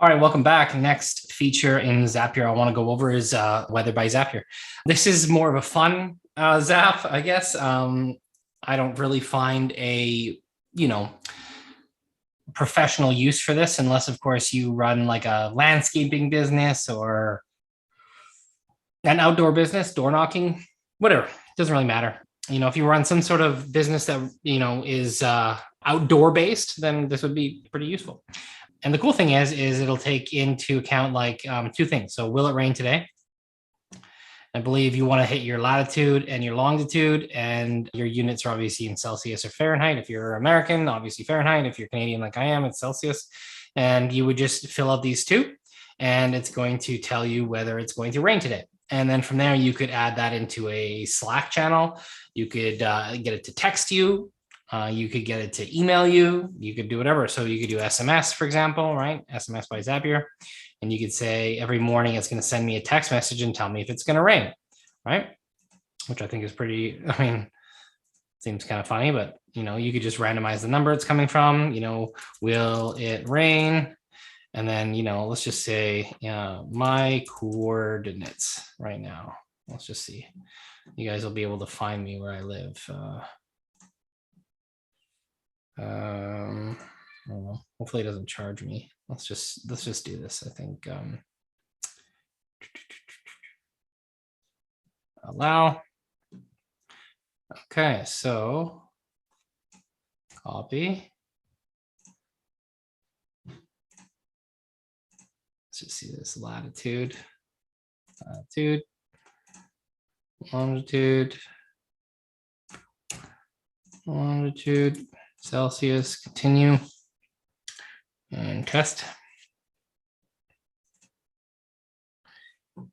All right, welcome back. Next feature in Zapier I want to go over is Weather by Zapier. This is more of a fun zap, I guess. I don't really find a, professional use for this unless, of course, you run like a landscaping business or an outdoor business, door knocking, whatever. It doesn't really matter. If you run some sort of business that, is outdoor based, then this would be pretty useful. And the cool thing is it'll take into account like two things. So will it rain today? I believe you want to hit your latitude and your longitude, and your units are obviously in Celsius or Fahrenheit. If you're American, obviously Fahrenheit. If you're Canadian like I am, it's Celsius. And you would just fill out these two, and it's going to tell you whether it's going to rain today. And then from there, you could add that into a Slack channel. You could get it to text you. You could get it to email you. You could do whatever. So you could do SMS, for example, right? SMS by Zapier. And you could say every morning it's going to send me a text message and tell me if it's going to rain, right? Which I think is pretty, seems kind of funny, but, you could just randomize the number it's coming from, will it rain? And then, let's just say my coordinates right now. Let's just see. You guys will be able to find me where I live. I don't know. Hopefully it doesn't charge me. Let's just do this. I think allow. Okay, so copy. Let's just see this latitude, longitude, Celsius, continue, and test.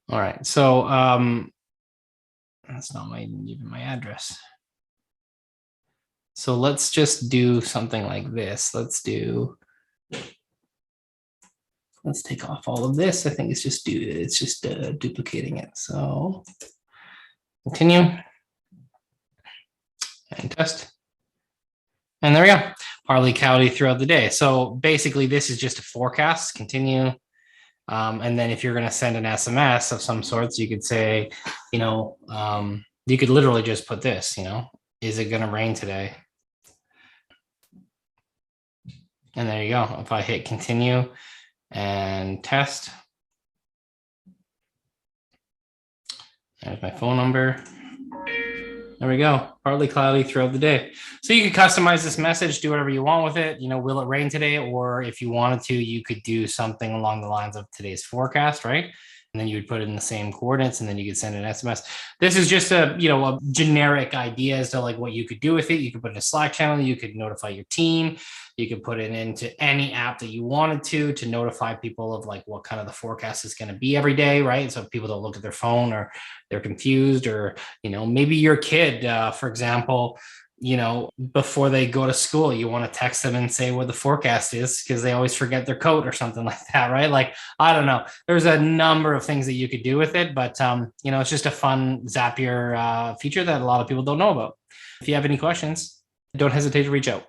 All right, so that's not even my address. So let's just do something like this. Let's take off all of this. I think it's just duplicating it. So continue and test. And there we go, partly cloudy throughout the day. So basically this is just a forecast, continue. And then if you're going to send an SMS of some sorts, you could say, you could literally just put this, is it going to rain today? And there you go. If I hit continue and test, there's my phone number. There we go. Partly cloudy throughout the day. So you could customize this message, do whatever you want with it. Will it rain today? Or if you wanted to, you could do something along the lines of today's forecast, right? And then you would put it in the same coordinates, and then you could send an SMS. This is just a generic idea as to like what you could do with it. You could put it in a Slack channel. You could notify your team. You could put it into any app that you wanted to notify people of like what kind of the forecast is going to be every day, right? So people don't look at their phone or they're confused, or, maybe your kid, for example, before they go to school, you want to text them and say what the forecast is because they always forget their coat or something like that, right? Like, I don't know. There's a number of things that you could do with it, but, it's just a fun Zapier feature that a lot of people don't know about. If you have any questions, don't hesitate to reach out.